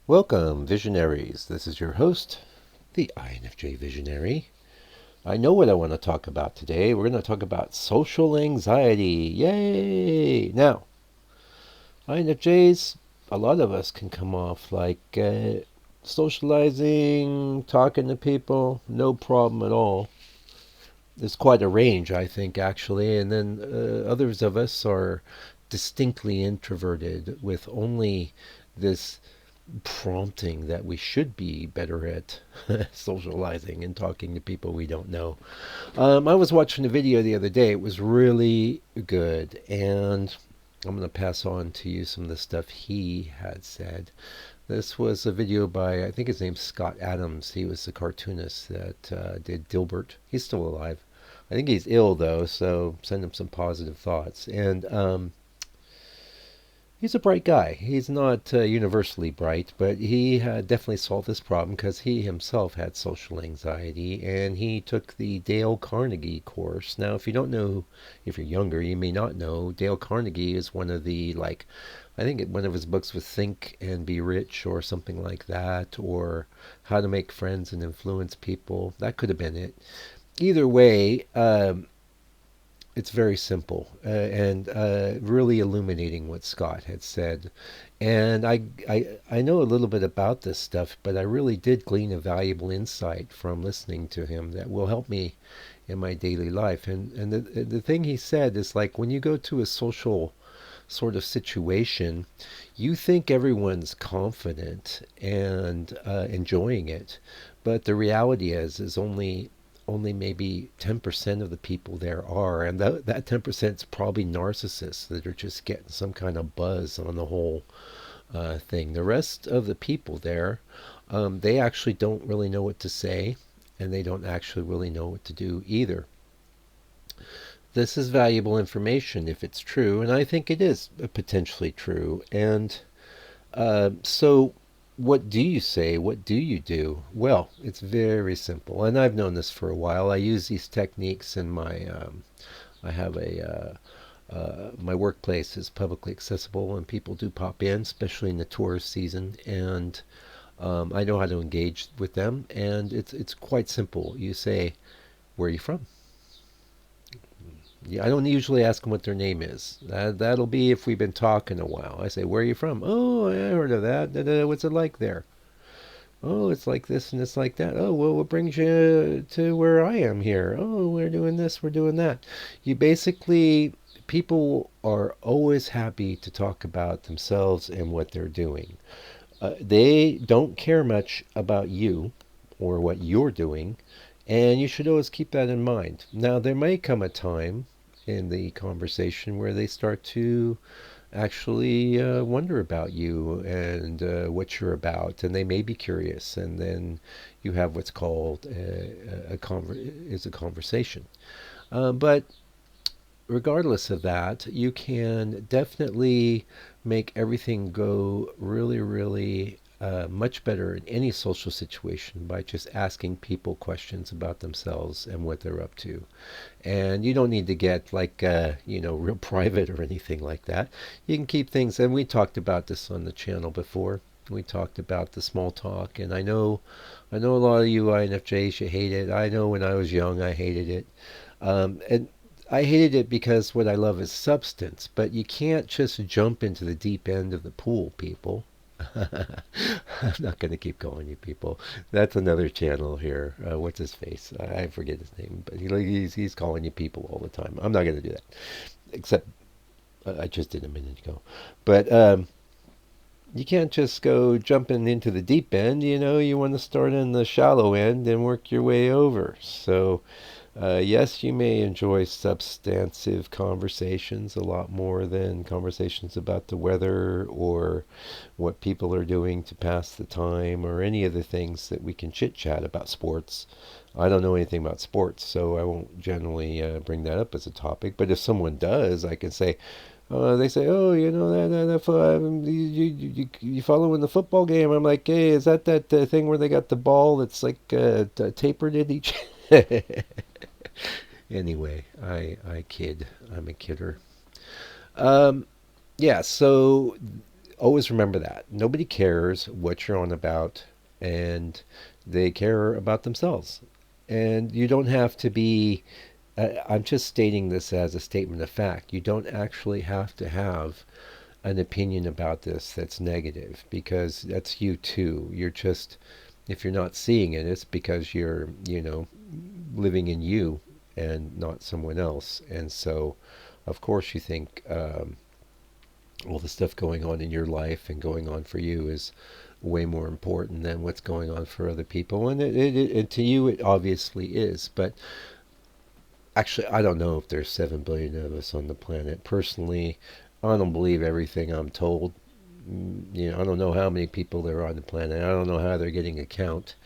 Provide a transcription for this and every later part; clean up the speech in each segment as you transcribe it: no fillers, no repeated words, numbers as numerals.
Welcome, visionaries. This is your host, the INFJ Visionary. I know what I want to talk about today. We're going to talk about social anxiety. Yay! Now, INFJs, a lot of us can come off like socializing, talking to people, no problem at all. There's quite a range, I think, actually. And then others of us are distinctly introverted with only this prompting that we should be better at socializing and talking to people we don't know. I was watching a video the other day. It was really good, and I'm going to pass on to you some of the stuff he had said. This was a video by, I think his name's Scott Adams. He was the cartoonist that did Dilbert. He's still alive. I think he's ill, though, so send him some positive thoughts. And he's a bright guy. He's not universally bright, but he definitely solved this problem because he himself had social anxiety, and he took the Dale Carnegie course. Now, if you don't know, if you're younger, you may not know, Dale Carnegie is one of the, like, I think one of his books was Think and Be Rich or something like that, or How to Make Friends and Influence People. That could have been it. Either way, it's very simple and really illuminating what Scott had said. And I know a little bit about this stuff, but I really did glean a valuable insight from listening to him that will help me in my daily life. And the thing he said is like when you go to a social sort of situation, you think everyone's confident and enjoying it, but the reality is only maybe 10% of the people there are, and that 10% is probably narcissists that are just getting some kind of buzz on the whole thing. The rest of the people there, they actually don't really know what to say, and they don't actually really know what to do either. This is valuable information if it's true, and I think it is potentially true. And so, what do you say? What do you do? Well, it's very simple, and I've known this for a while. I use these techniques in my. I have a. My workplace is publicly accessible, and people do pop in, especially in the tourist season, and I know how to engage with them, and it's quite simple. You say, "Where are you from?" Yeah, I don't usually ask them what their name is. That'll be if we've been talking a while. I say, "Where are you from?" "Oh, I heard of that. What's it like there?" "Oh, it's like this and it's like that." "Oh, well, what brings you to where I am here?" "Oh, we're doing this, we're doing that." You basically, people are always happy to talk about themselves and what they're doing. They don't care much about you or what you're doing, and you should always keep that in mind. Now, there may come a time in the conversation where they start to actually wonder about you and what you're about, and they may be curious, and then you have what's called a conversation. But regardless of that, you can definitely make everything go really, really much better in any social situation by just asking people questions about themselves and what they're up to. And you don't need to get like, real private or anything like that. You can keep things, and we talked about this on the channel before. We talked about the small talk, and I know a lot of you INFJs, you hate it. I know when I was young, I hated it. And I hated it because what I love is substance, but you can't just jump into the deep end of the pool, people. I'm not going to keep calling you people. That's another channel here. What's his face? I forget his name, but he's calling you people all the time. I'm not going to do that, except I just did a minute ago. But you can't just go jumping into the deep end. You want to start in the shallow end and work your way over. So yes, you may enjoy substantive conversations a lot more than conversations about the weather or what people are doing to pass the time or any of the things that we can chit chat about sports. I don't know anything about sports, so I won't generally bring that up as a topic. But if someone does, I can say, they say, "Oh, you following the football game?" I'm like, "Hey, is that thing where they got the ball that's like tapered in each?" Anyway, I kid. I'm a kidder. Um, yeah, so always remember that. Nobody cares what you're on about, and they care about themselves. And you don't have to be, I'm just stating this as a statement of fact. You don't actually have to have an opinion about this that's negative, because that's you too. You're just, if you're not seeing it, it's because you're, living in you and not someone else. And so, of course, you think all the stuff going on in your life and going on for you is way more important than what's going on for other people. And to you, it obviously is. But actually, I don't know if there's 7 billion of us on the planet. Personally, I don't believe everything I'm told. I don't know how many people there are on the planet. I don't know how they're getting a count.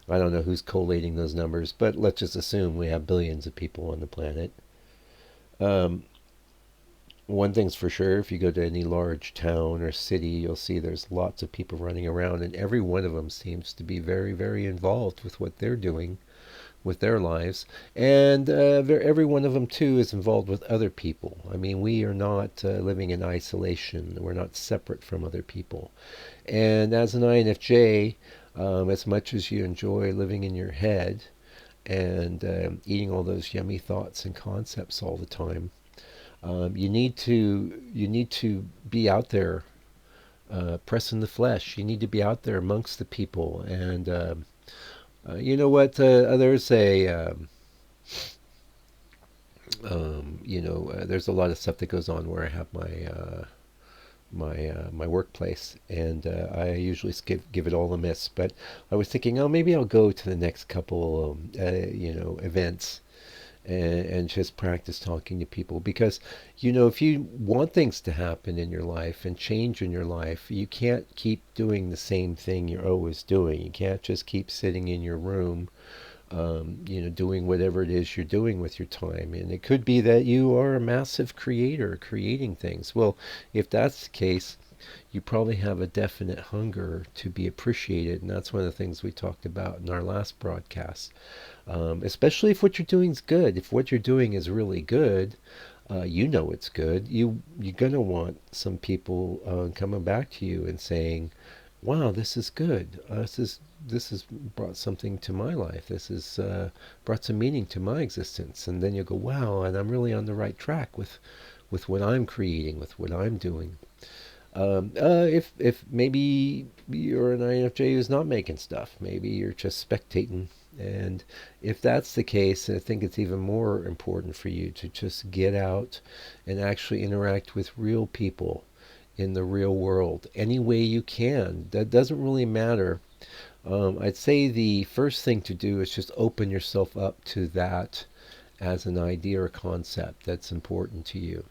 I don't know who's collating those numbers, but let's just assume we have billions of people on the planet. Um, One thing's for sure, if you go to any large town or city, you'll see there's lots of people running around, and every one of them seems to be very, very involved with what they're doing with their lives. And every one of them, too, is involved with other people. I mean, we are not living in isolation. We're not separate from other people. And as an INFJ, as much as you enjoy living in your head and eating all those yummy thoughts and concepts all the time, you need to be out there, pressing the flesh. You need to be out there amongst the people. And you know what? There's a there's a lot of stuff that goes on where I have my workplace, and I usually give it all a miss. But I was thinking, oh, maybe I'll go to the next couple, events, and just practice talking to people, because if you want things to happen in your life and change in your life, you can't keep doing the same thing you're always doing. You can't just keep sitting in your room, doing whatever it is you're doing with your time. And it could be that you are a massive creator, creating things. Well, if that's the case, you probably have a definite hunger to be appreciated. And that's one of the things we talked about in our last broadcast. Especially if what you're doing is good. If what you're doing is really good, it's good. You're gonna want some people coming back to you and saying, "Wow, this is good. This has brought something to my life. This has brought some meaning to my existence." And then you go, "Wow, and I'm really on the right track with what I'm creating, with what I'm doing." If maybe you're an INFJ who's not making stuff, maybe you're just spectating. And if that's the case, I think it's even more important for you to just get out and actually interact with real people in the real world any way you can. That doesn't really matter. I'd say the first thing to do is just open yourself up to that as an idea or concept that's important to you,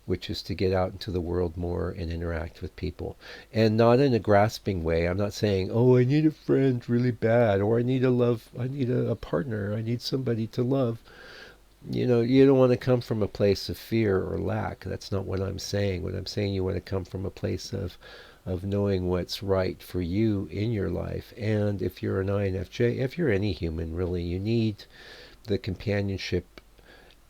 which is to get out into the world more and interact with people. And not in a grasping way. I'm not saying, oh, I need a friend really bad, or I need a partner, I need somebody to love. You don't want to come from a place of fear or lack. That's not what I'm saying. What I'm saying, you want to come from a place of knowing what's right for you in your life. And if you're an INFJ, if you're any human really, you need the companionship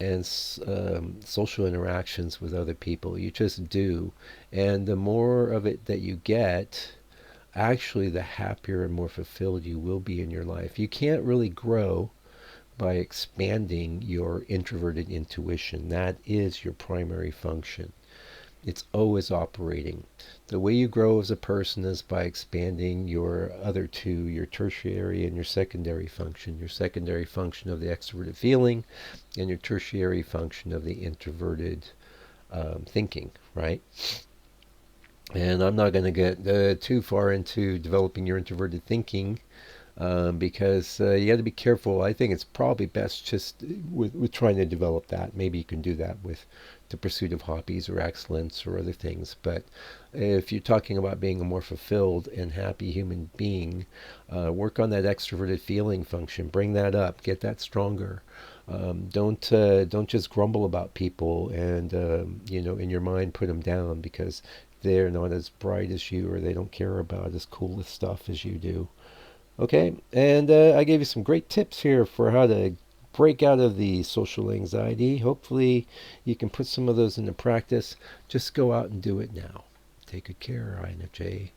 and social interactions with other people. You just do. And the more of it that you get, actually, the happier and more fulfilled you will be in your life. You can't really grow by expanding your introverted intuition. That is your primary function. It's always operating. The way you grow as a person is by expanding your other two, your tertiary and your secondary function. Your secondary function of the extroverted feeling, and your tertiary function of the introverted thinking, right? And I'm not going to get too far into developing your introverted thinking, because you got to be careful. I think it's probably best just with trying to develop that. Maybe you can do that with the pursuit of hobbies or excellence or other things. But if you're talking about being a more fulfilled and happy human being, work on that extroverted feeling function. Bring that up. Get that stronger. Don't just grumble about people and in your mind put them down because they're not as bright as you, or they don't care about as cool stuff as you do. Okay, and I gave you some great tips here for how to break out of the social anxiety. Hopefully you can put some of those into practice. Just go out and do it now. Take good care, INFJ.